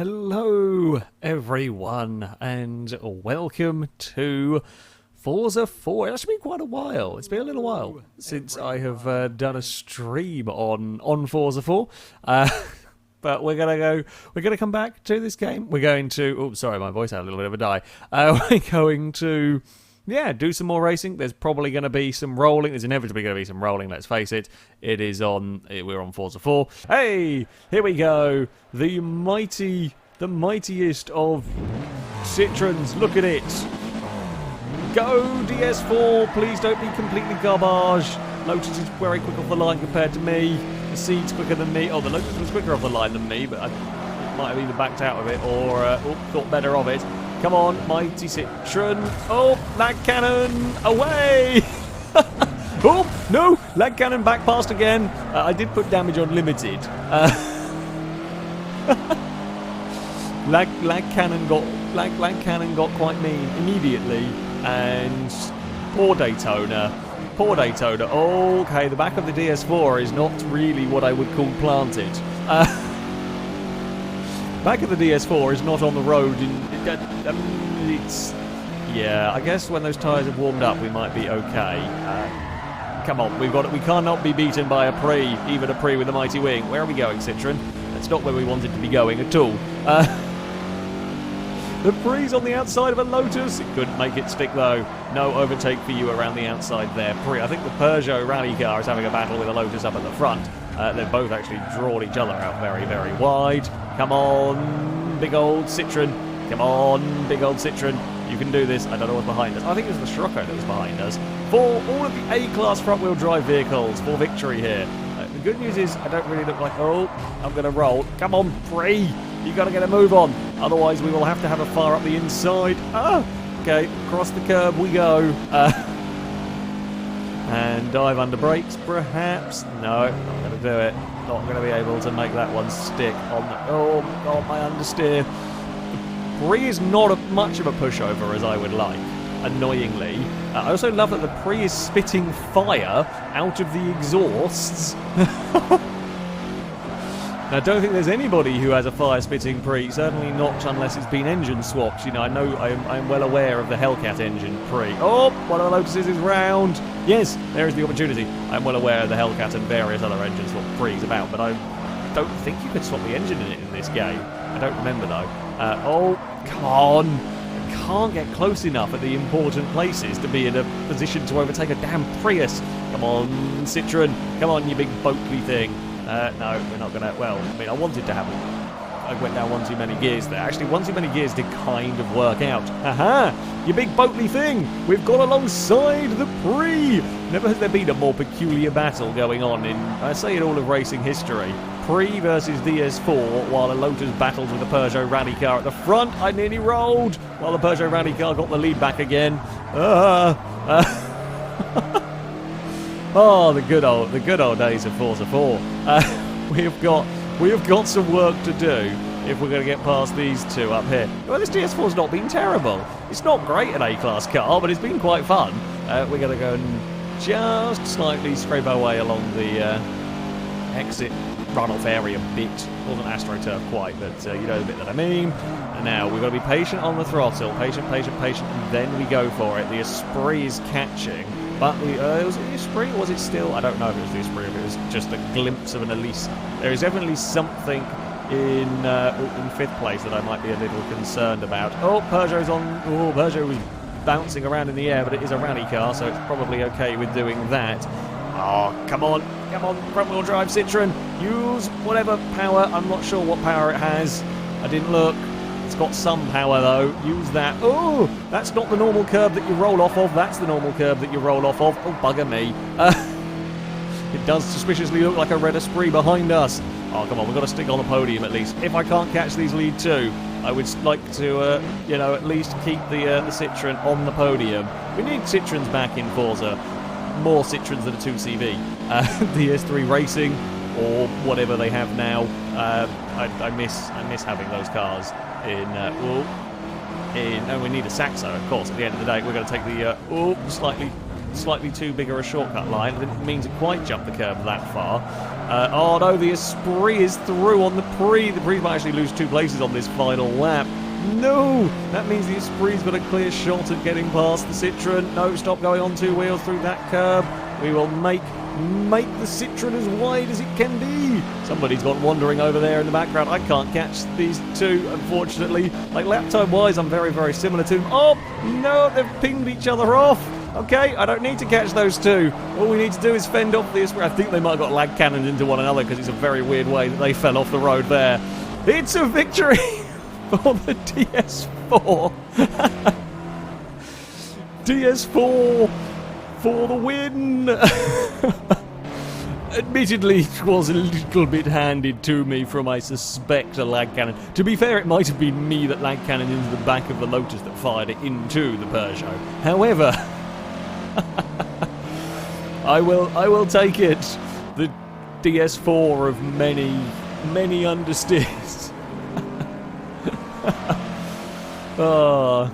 Hello everyone and welcome to Forza 4. It's been quite a while. It's been a little while since I have done a stream on Forza 4. But we're gonna come back to this game. We're going to, oh sorry, my voice had a little bit of a die. We're going to do some more racing. There's probably going to be some rolling. There's inevitably going to be some rolling, let's face it. We're on Forza 4. Hey, here we go. The mightiest of Citroens. Look at it. Go DS4. Please don't be completely garbage. Lotus is very quick off the line compared to me. The Seed's quicker than me. Oh, the Lotus was quicker off the line than me, but I might have either backed out of it or thought better of it. Come on, mighty Citroen. Oh, lag cannon, away! Oh, no, lag cannon back past again. I did put damage on limited. Lag cannon got quite mean immediately, and poor Daytona. Okay, the back of the DS4 is not really what I would call planted. Back of the DS4 is not on the road. Yeah, I guess when those tyres have warmed up, we might be okay. Come on, we cannot be beaten by a Pri, even a Pri with a mighty wing. Where are we going, Citroen? That's not where we wanted to be going at all. The Pri's on the outside of a Lotus. It couldn't make it stick though. No overtake for you around the outside there, Pri. I think the Peugeot rally car is having a battle with a Lotus up at the front. They've both actually drawn each other out very, very wide. Come on, big old Citroen. Come on, big old Citroen. You can do this. I don't know what's behind us. I think it was the Scirocco that was behind us. For all of the A-Class front-wheel drive vehicles, for victory here. The good news is I don't really look like... Oh, I'm going to roll. Come on, Pri. You got to get a move on. Otherwise, we will have to have a fire up the inside. Ah, okay. Across the curb we go. And dive under brakes, perhaps. No, not going to do it. Not going to be able to make that one stick on the... Oh, God, my understeer. Pri is not much of a pushover as I would like, annoyingly. I also love that the Pri is spitting fire out of the exhausts. I don't think there's anybody who has a fire-spitting Pri, certainly not unless it's been engine swapped. You know, I'm well aware of the Hellcat engine Pri. Oh, one of the Lotuses is round. Yes, there is the opportunity. I'm well aware of the Hellcat and various other engine swap Pri's about, but I don't think you could swap the engine in it in this game. I don't remember, though. Oh, come on. I can't get close enough at the important places to be in a position to overtake a damn Prius. Come on, Citroen. Come on, you big boatly thing. No, we're not going to... Well, I mean, I wanted to have it. I went down one too many gears there. Actually, one too many gears did kind of work out. Aha! You big boatly thing! We've got alongside the Pri! Never has there been a more peculiar battle going on in, I say, in all of racing history. Pri versus DS4, while a Lotus battles with a Peugeot rally car at the front. I nearly rolled, while the Peugeot rally car got the lead back again. Oh, the good old days of Forza 4. We have got some work to do if we're going to get past these two up here. Well, this DS4's not been terrible. It's not great an A-Class car, but it's been quite fun. We're going to go and just slightly scrape our way along the exit runoff area bit. Wasn't AstroTurf quite, but you know the bit that I mean. And now we've got to be patient on the throttle. Patient, and then we go for it. The Esprit is catching. But was it the Esprit or was it still? I don't know if it was the Esprit or if it was just a glimpse of an Elise. There is definitely something in 5th place that I might be a little concerned about. Oh, Peugeot's on. Oh, Peugeot was bouncing around in the air, but it is a rally car, so it's probably okay with doing that. Oh, come on, front-wheel drive Citroen. Use whatever power. I'm not sure what power it has. I didn't look. It's got some power though. Use that. Oh, that's not the normal curb that you roll off of. That's the normal curb that you roll off of. Oh, bugger me. It does suspiciously look like a red Esprit behind us. Oh, come on, we've got to stick on the podium at least. If I can't catch these lead two, I would like to, you know, at least keep the Citroen on the podium. We need Citroens back in Forza. More Citroens than a 2CV. DS3 Racing or whatever they have now. I miss having those cars in. And we need a Saxo, of course. At the end of the day, we're going to take the slightly slightly too bigger a shortcut line. It didn't mean to quite jump the curb that far. Oh no, the Esprit is through on the Pri. The Pri might actually lose 2 places on this final lap. No! That means the Esprit's got a clear shot at getting past the Citroën. No, stop going on 2 wheels through that curb. We will make the Citroën as wide as it can be. Somebody's gone wandering over there in the background. I can't catch these two, unfortunately. Like, lap time-wise, I'm very, very similar to them. Oh, no, they've pinged each other off. Okay, I don't need to catch those two. All we need to do is fend off the Esprit. I think they might have got lag cannoned into one another because it's a very weird way that they fell off the road there. It's a victory for the DS4. DS4 for the win. Admittedly, it was a little bit handed to me from, I suspect, a lag cannon. To be fair, it might have been me that lag cannoned into the back of the Lotus that fired it into the Peugeot. However, I will take it. The DS4 of many understeers. Oh.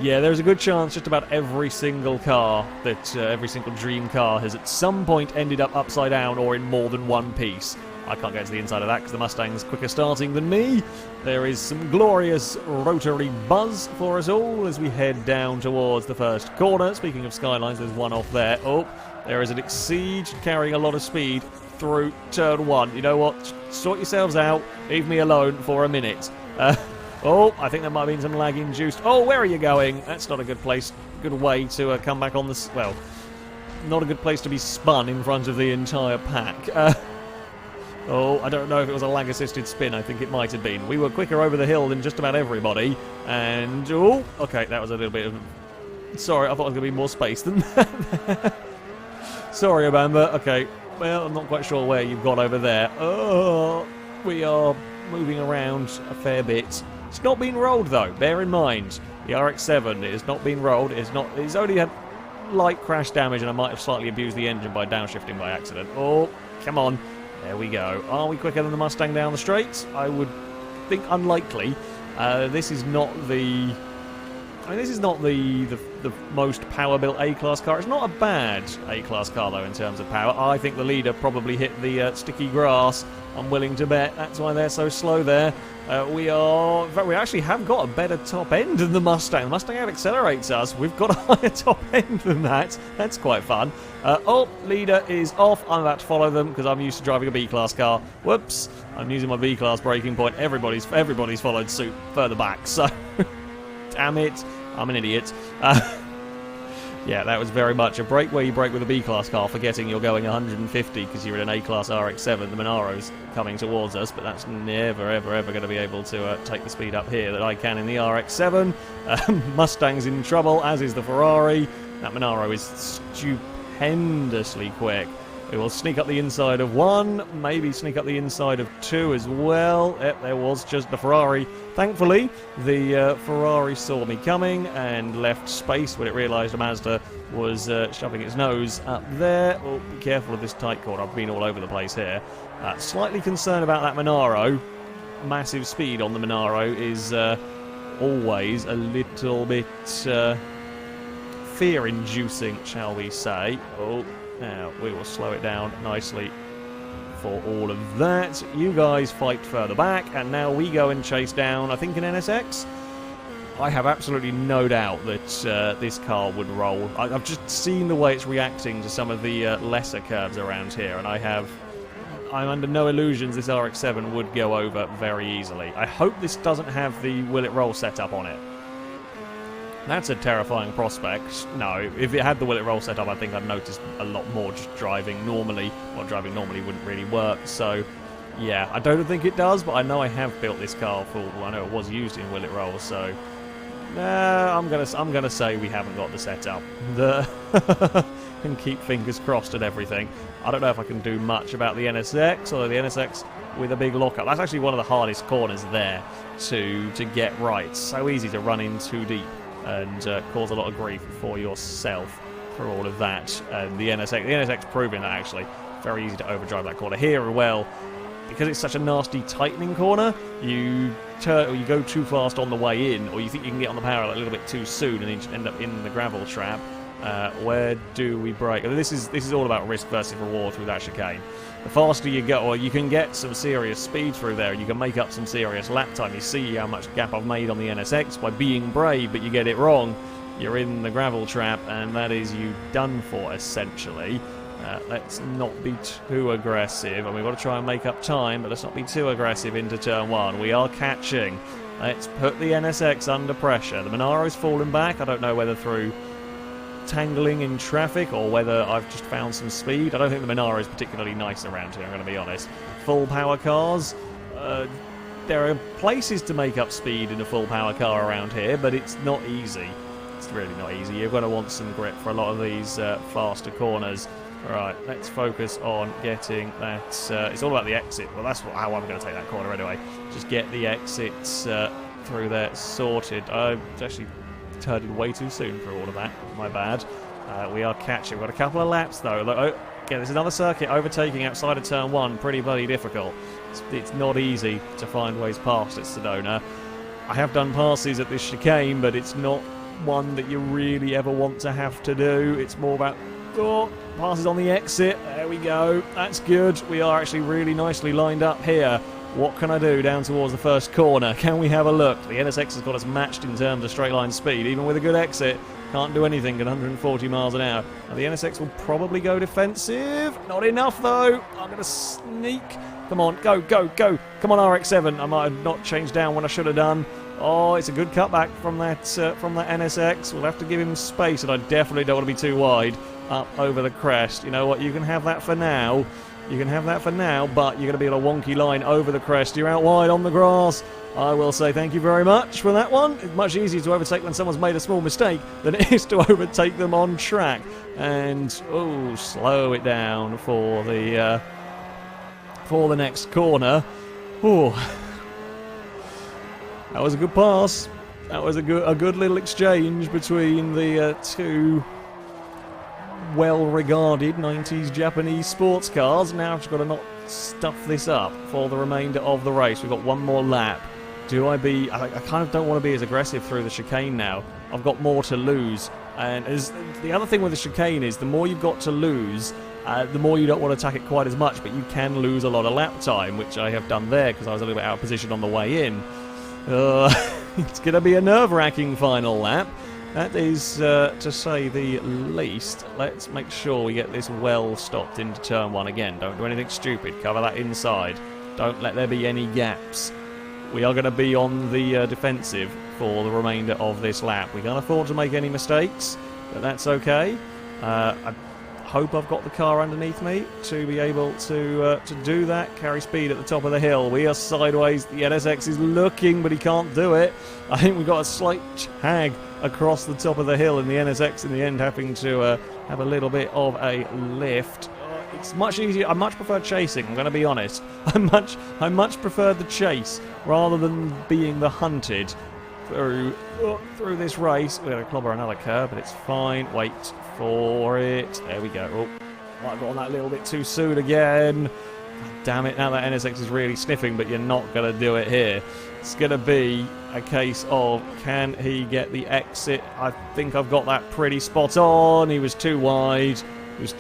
Yeah, there's a good chance just about every single car every single dream car has at some point ended up upside down or in more than one piece. I can't get to the inside of that because the Mustang's quicker starting than me. There is some glorious rotary buzz for us all as we head down towards the first corner. Speaking of skylines, there's one off there. Oh, there is an Exige carrying a lot of speed through turn 1. You know what? Sort yourselves out. Leave me alone for a minute. Oh, I think there might have been some lag induced. Oh, where are you going? That's not a good place, good way to come back on this. Well, not a good place to be spun in front of the entire pack. Oh, I don't know if it was a lag-assisted spin. I think it might have been. We were quicker over the hill than just about everybody. And, oh, okay, that was a little bit of... Sorry, I thought there was going to be more space than that. Sorry, Abamba. Okay, well, I'm not quite sure where you've gone over there. Oh, we are moving around a fair bit. It's not been rolled, though. Bear in mind, the RX-7 is not being rolled. It's only had light crash damage, and I might have slightly abused the engine by downshifting by accident. Oh, come on. There we go. Are we quicker than the Mustang down the straight? I would think unlikely. This is not the... I mean, this is not the most power-built A-Class car. It's not a bad A-Class car, though, in terms of power. I think the leader probably hit the sticky grass. I'm willing to bet. That's why they're so slow there. In fact, we actually have got a better top end than the Mustang. The Mustang accelerates us. We've got a higher top end than that. That's quite fun. Oh, leader is off. I'm about to follow them because I'm used to driving a B-Class car. Whoops. I'm using my B-Class braking point. Everybody's followed suit further back, so... Damn it. I'm an idiot. Yeah, that was very much a break where you brake with a B-Class car, forgetting you're going 150 because you're in an A-Class RX-7. The Monaro's coming towards us, but that's never, ever, ever going to be able to take the speed up here that I can in the RX-7. Mustang's in trouble, as is the Ferrari. That Monaro is stupendously quick. We will sneak up the inside of 1, maybe sneak up the inside of 2 as well. Yep, there was just the Ferrari. Thankfully, the Ferrari saw me coming and left space when it realised a Mazda was shoving its nose up there. Oh, be careful of this tight corner. I've been all over the place here. Slightly concerned about that Monaro. Massive speed on the Monaro is always a little bit fear-inducing, shall we say. Oh. Now, we will slow it down nicely for all of that. You guys fight further back, and now we go and chase down, I think, an NSX. I have absolutely no doubt that this car would roll. I've just seen the way it's reacting to some of the lesser curves around here, and I'm under no illusions this RX-7 would go over very easily. I hope this doesn't have the will it roll setup on it. That's a terrifying prospect. No, if it had the will it roll setup, I think I'd notice a lot more just driving normally. Well, driving normally wouldn't really work, so yeah, I don't think it does, but I know I have built this car for, well, I know it was used in will it roll, so I'm gonna say we haven't got the setup. And keep fingers crossed and everything. I don't know if I can do much about the NSX, although the NSX with a big lockup. That's actually one of the hardest corners there to get right. It's so easy to run in too deep and cause a lot of grief for yourself for all of that. And the NSX proving that actually very easy to overdrive that corner here as well, because it's such a nasty tightening corner. You turn or you go too fast on the way in, or you think you can get on the power a little bit too soon and then end up in the gravel trap. Where do we brake? I mean, this is all about risk versus reward with that chicane. The faster you go, or you can get some serious speed through there, you can make up some serious lap time. You see how much gap I've made on the NSX by being brave, but you get it wrong. You're in the gravel trap, and that is you done for, essentially. Let's not be too aggressive, and we've got to try and make up time, but let's not be too aggressive into turn 1. We are catching. Let's put the NSX under pressure. The Monaro's fallen back. I don't know whether through tangling in traffic or whether I've just found some speed. I don't think the Monaro is particularly nice around here, I'm going to be honest. Full power cars. There are places to make up speed in a full power car around here, but it's not easy. It's really not easy. You're going to want some grip for a lot of these faster corners. Right, let's focus on getting that. It's all about the exit. Well, that's how I'm going to take that corner anyway. Just get the exits through there sorted. I actually turned way too soon for all of that. My bad. We are catching. We've got a couple of laps though. Look, oh, yeah, there's another circuit overtaking outside of turn 1. Pretty bloody difficult. It's not easy to find ways past at Sedona. I have done passes at this chicane, but it's not one that you really ever want to have to do. It's more about passes on the exit. There we go. That's good. We are actually really nicely lined up here. What can I do down towards the first corner? Can we have a look? The NSX has got us matched in terms of straight line speed. Even with a good exit, can't do anything at 140 miles an hour. Now, the NSX will probably go defensive. Not enough, though. I'm going to sneak. Come on, go, go, go. Come on, RX-7. I might have not changed down when I should have done. Oh, it's a good cutback from that NSX. We'll have to give him space, and I definitely don't want to be too wide up over the crest. You know what? You can have that for now. You can have that for now, but you're going to be on a wonky line over the crest. You're out wide on the grass. I will say thank you very much for that one. It's much easier to overtake when someone's made a small mistake than it is to overtake them on track. And, oh, slow it down for the next corner. Oh, that was a good pass. That was a good little exchange between the two well-regarded 90s Japanese sports cars. Now I've just got to not stuff this up for the remainder of the race. We've got one more lap. I kind of don't want to be as aggressive through the chicane now. I've got more to lose. And the other thing with the chicane is the more you've got to lose, the more you don't want to attack it quite as much, but you can lose a lot of lap time, which I have done there because I was a little bit out of position on the way in. It's going to be a nerve-wracking final lap. That is, to say the least. Let's make sure we get this well stopped into turn 1 again. Don't do anything stupid. Cover that inside. Don't let there be any gaps. We are going to be on the defensive for the remainder of this lap. We can't afford to make any mistakes, but that's okay. I hope I've got the car underneath me to be able to do that. Carry speed at the top of the hill. We are sideways. The NSX is looking, but he can't do it. I think we've got a slight tag across the top of the hill, and the NSX in the end having to have a little bit of a lift. It's much easier. I much prefer chasing, I'm going to be honest. I much prefer the chase rather than being the hunted through this race. We're going to clobber another curb, but it's fine. Wait for it. There we go. Oh, I got on that a little bit too soon again. God damn it, now that NSX is really sniffing, but you're not going to do it here. It's going to be a case of, can he get the exit? I think I've got that pretty spot on. He was too wide.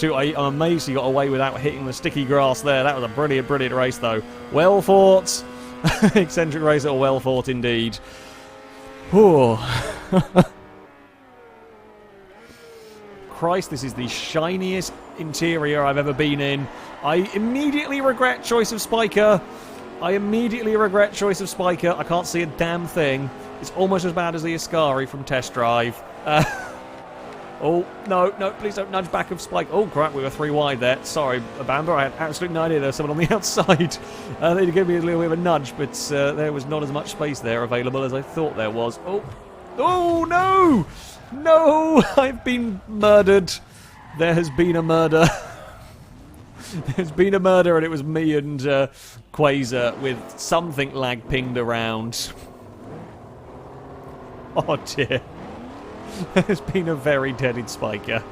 I'm amazed he got away without hitting the sticky grass there. That was a brilliant, brilliant race, though. Well fought. Eccentric racer, well fought indeed. Whew. Christ, this is the shiniest interior I've ever been in. I immediately regret choice of Spiker. I can't see a damn thing. It's almost as bad as the Ascari from Test Drive. Oh, no, please don't nudge back of Spike. Oh, crap, we were 3 wide there. Sorry, Bamber, I had absolutely no idea there was someone on the outside. They gave me a little bit of a nudge, but there was not as much space there available as I thought there was. Oh, no! No, I've been murdered. There has been a murder. There's been a murder, and it was me and Quasar with something lag pinged around. Oh, dear. There's been a very deaded Spiker.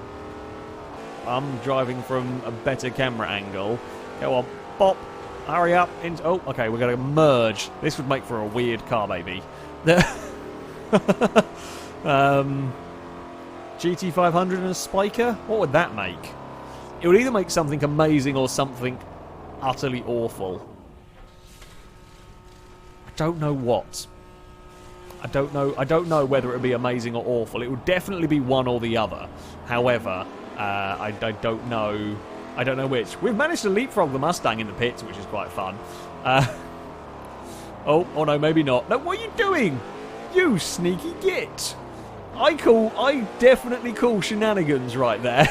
I'm driving from a better camera angle. Go on, bop. Hurry up. Oh, okay, we're going to merge. This would make for a weird car, maybe. GT500 and a spiker? What would that make? It would either make something amazing or something utterly awful. I don't know what. I don't know whether it would be amazing or awful. It would definitely be one or the other. However, I don't know. I don't know which. We've managed to leapfrog the Mustang in the pits, which is quite fun. Oh no, maybe not. No, what are you doing? You sneaky git. I definitely call shenanigans right there.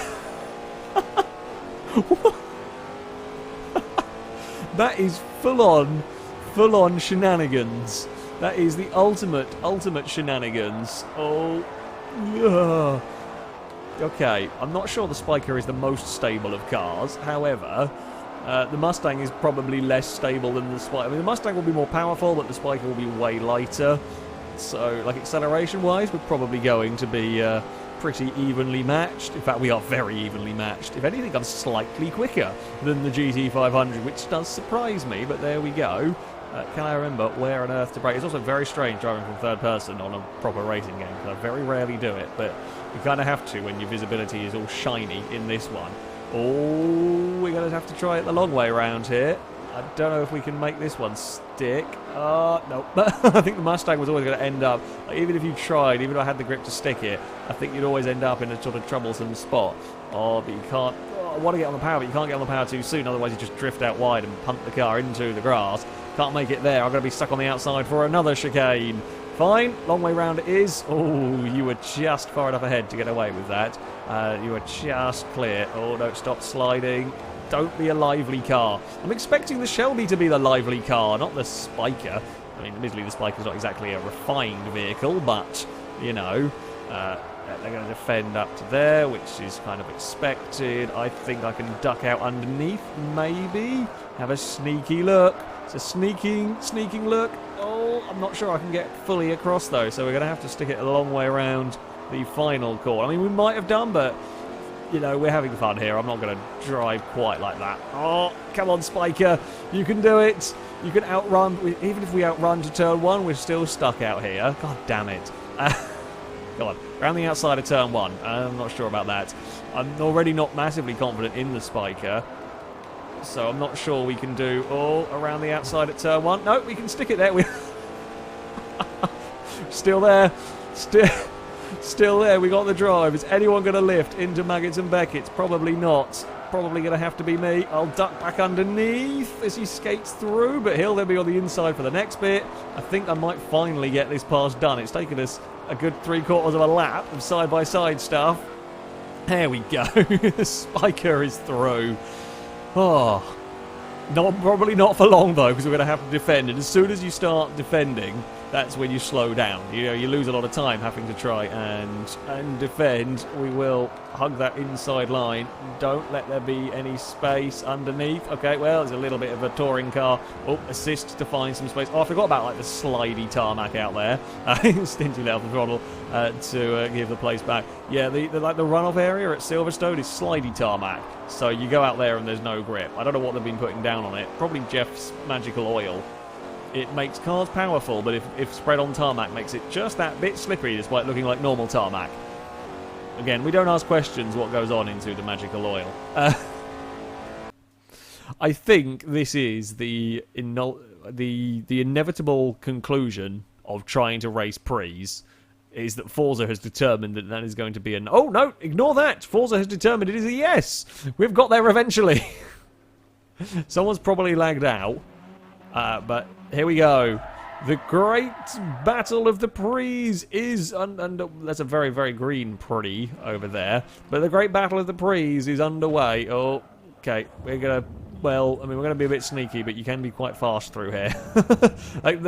That is full on shenanigans. That is the ultimate shenanigans. Oh, yeah. Okay, I'm not sure the Spiker is the most stable of cars. However, the Mustang is probably less stable than the Spiker. I mean, the Mustang will be more powerful, but the Spiker will be way lighter. So, like, acceleration-wise, we're probably going to be pretty evenly matched. In fact, we are very evenly matched. If anything, I'm slightly quicker than the GT500, which does surprise me, but there we go. Can I remember where on earth to brake? It's also very strange driving from third person on a proper racing game, because I very rarely do it, but you kind of have to when your visibility is all shiny in this one. Oh, we're going to have to try it the long way around here. I don't know if we can make this one stick. No. I think the Mustang was always going to end up, like, even if you tried, even if I had the grip to stick it, I think you'd always end up in a sort of troublesome spot. Oh, but you can't. Oh, I want to get on the power, but you can't get on the power too soon, otherwise you just drift out wide and punt the car into the grass. Can't make it there. I'm going to be stuck on the outside for another chicane. Fine. Long way round it is. Oh, you were just far enough ahead to get away with that. You were just clear. Oh, no, stop sliding. Don't be a lively car. I'm expecting the Shelby to be the lively car, not the Spiker. I mean, admittedly, the Spiker's not exactly a refined vehicle, but, you know, they're going to defend up to there, which is kind of expected. I think I can duck out underneath, maybe. Have a sneaky look. It's a sneaking look. Oh, I'm not sure I can get fully across, though, so we're going to have to stick it a long way around the final corner. I mean, we might have done, but, you know, we're having fun here. I'm not going to drive quite like that. Oh, come on, Spiker. You can do it. You can outrun. Even if we outrun to turn one, we're still stuck out here. God damn it. Go on. Around the outside of turn one. I'm not sure about that. I'm already not massively confident in the Spiker, so I'm not sure we can do all around the outside at turn one. No, we can stick it there. We still there. Still there. We got the drive. Is anyone going to lift into Maggots and Beckett's? Probably not. Probably going to have to be me. I'll duck back underneath as he skates through, but he'll then be on the inside for the next bit. I think I might finally get this pass done. It's taken us a good 3/4 of a lap of side-by-side stuff. There we go. The Spiker is through. Oh, probably not for long, though, because we're going to have to defend. And as soon as you start defending, that's when you slow down. You know, you lose a lot of time having to try and defend. We will hug that inside line. Don't let there be any space underneath. Okay, well, there's a little bit of a touring car. Oh, assist to find some space. Oh, I forgot about, like, the slidey tarmac out there. Stingy let off the throttle to give the place back. Yeah, the runoff area at Silverstone is slidey tarmac. So you go out there and there's no grip. I don't know what they've been putting down on it. Probably Jeff's magical oil. It makes cars powerful, but if spread on tarmac, makes it just that bit slippery despite looking like normal tarmac. Again, we don't ask questions what goes on into the magical oil. I think this is the inevitable conclusion of trying to race Prius, is that Forza has determined that that is going to be an... Oh, no, ignore that! Forza has determined it is a yes! We've got there eventually! Someone's probably lagged out, but here we go. The great battle of the Prius is... that's a very, very green Pri over there. But the great battle of the Prius is underway. Oh, okay, we're going to... Well, I mean, we're going to be a bit sneaky, but you can be quite fast through here. Like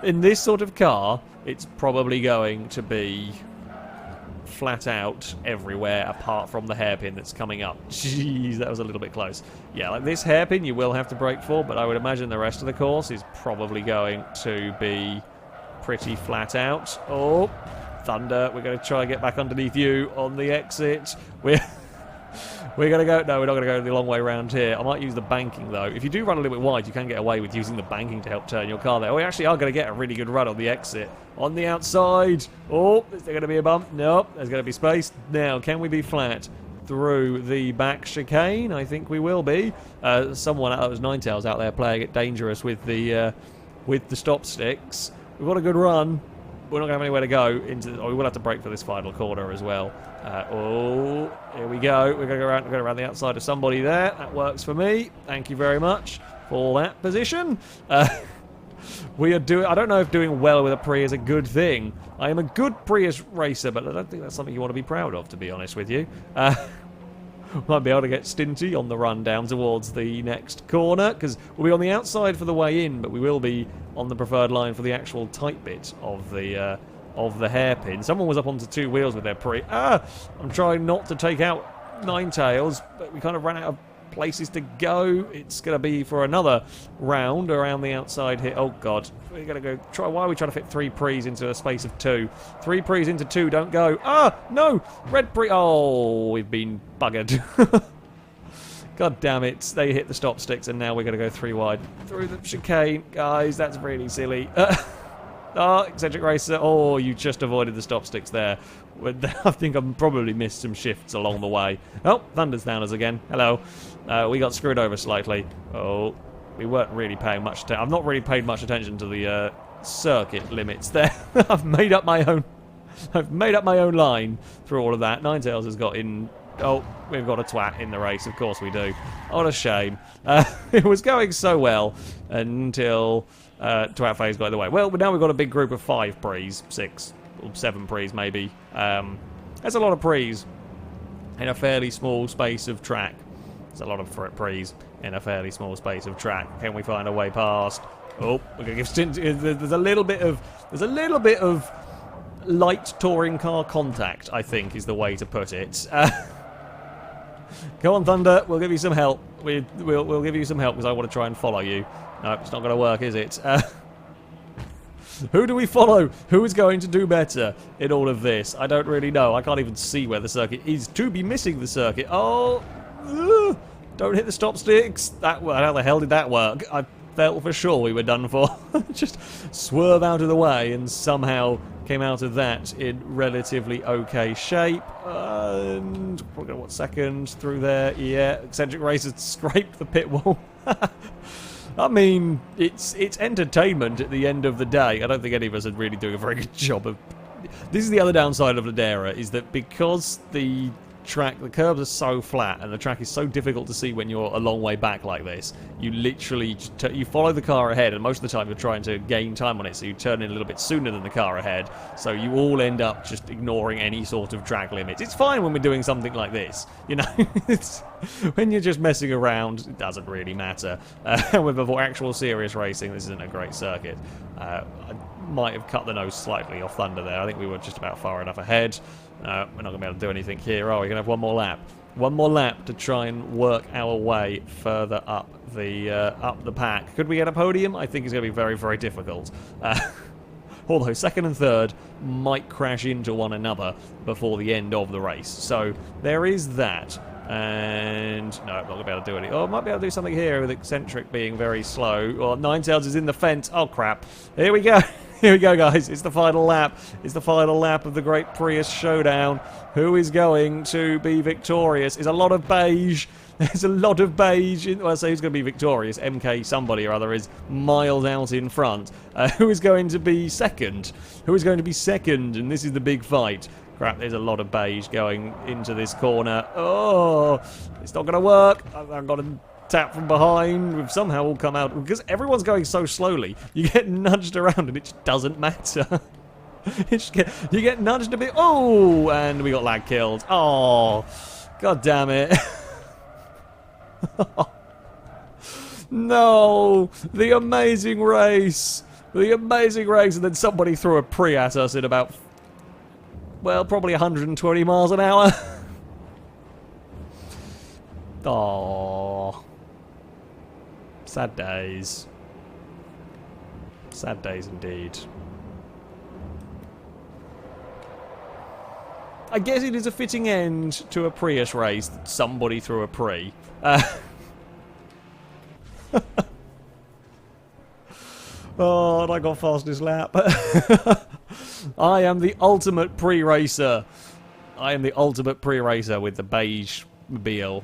in this sort of car, it's probably going to be flat out everywhere apart from the hairpin that's coming up. Jeez, that was a little bit close. Yeah, like this hairpin you will have to brake for, but I would imagine the rest of the course is probably going to be pretty flat out. Oh, thunder. We're going to try and get back underneath you on the exit. We're going to go... No, we're not going to go the long way around here. I might use the banking, though. If you do run a little bit wide, you can get away with using the banking to help turn your car there. We actually are going to get a really good run on the exit. On the outside. Oh, is there going to be a bump? Nope. There's going to be space. Now, can we be flat through the back chicane? I think we will be. Someone, that was Ninetales out there playing it dangerous with the stop sticks. We've got a good run. We're not going to have anywhere to go. We will have to brake for this final corner as well. Here we go. We're going to go around the outside of somebody there. That works for me. Thank you very much for that position. We are doing... I don't know if doing well with a Prius is a good thing. I am a good Prius racer, but I don't think that's something you want to be proud of, to be honest with you. Might be able to get stinty on the run down towards the next corner, because we'll be on the outside for the way in, but we will be on the preferred line for the actual tight bit of the hairpin. Someone was up onto two wheels with their I'm trying not to take out Ninetales, but we kind of ran out of places to go. It's going to be for another round around the outside here. Oh, God. We're going to go try... Why are we trying to fit 3 Pries into a space of 2? 3 Pries into 2, don't go. No! Red Pri... Oh, we've been buggered. God damn it. They hit the stop sticks, and now we're going to go 3 wide. Through the chicane. Guys, that's really silly. Eccentric Racer. Oh, you just avoided the stop sticks there. I think I've probably missed some shifts along the way. Oh, Thunder's down us again. Hello. We got screwed over slightly. Oh, we weren't really paying much attention. I've not really paid much attention to the circuit limits there. I've made up my own line through all of that. Ninetales has got in... Oh, we've got a twat in the race. Of course we do. What a shame. It was going so well until twat phase got in the way. Well, but now we've got a big group of 5 Pries, 6 or 7 Pries maybe. That's a lot of Pries in a fairly small space of track. There's a lot of Pries in a fairly small space of track. Can we find a way past? Oh, we're gonna give stint. There's a little bit of light touring car contact, I think, is the way to put it. Go on, Thunder. We'll give you some help. We'll give you some help because I want to try and follow you. No, it's not going to work, is it? Who do we follow? Who is going to do better in all of this? I don't really know. I can't even see where the circuit is to be missing the circuit. Oh, don't hit the stop sticks. How the hell did that work? I felt for sure we were done for. Just swerve out of the way and somehow came out of that in relatively okay shape. And we're going to what, second through there? Yeah, Eccentric Racer scraped the pit wall. I mean, it's entertainment at the end of the day. I don't think any of us are really doing a very good job of... This is the other downside of Ladera, is that because the curbs are so flat and the track is so difficult to see when you're a long way back like this, you literally you follow the car ahead, and most of the time you're trying to gain time on it, so you turn in a little bit sooner than the car ahead, so you all end up just ignoring any sort of drag limits. It's fine when we're doing something like this, you know. When you're just messing around, it doesn't really matter. With actual serious racing, this isn't a great circuit. I might have cut the nose slightly off Thunder there. I think we were just about far enough ahead. We're not going to be able to do anything here. Oh, we're going to have one more lap. One more lap to try and work our way further up the pack. Could we get a podium? I think it's going to be very, very difficult. Although second and third might crash into one another before the end of the race. So there is that. And no, I'm not going to be able to do anything. Oh, I might be able to do something here with Eccentric being very slow. Well, Ninetales is in the fence. Oh, crap. Here we go. Here we go, guys. It's the final lap. It's the final lap of the Great Prius Showdown. Who is going to be victorious? There's a lot of beige. There's a lot of beige. Well, I say who's going to be victorious. MK somebody or other is miles out in front. Who is going to be second? Who is going to be second? And this is the big fight. Crap, there's a lot of beige going into this corner. Oh, it's not going to work. I've got to tap from behind. We've somehow all come out. Because everyone's going so slowly, you get nudged around and it just doesn't matter. You get nudged a bit. Oh, and we got lag killed. Oh, god damn it. No, the amazing race. The amazing race. And then somebody threw a Pri at us in about... well, probably 120 miles an hour. Aww. Sad days. Sad days indeed. I guess it is a fitting end to a Prius race that somebody threw a Pri. Oh, and I got fastest lap. I am the ultimate pre-racer. I am the ultimate pre-racer with the beige mobile.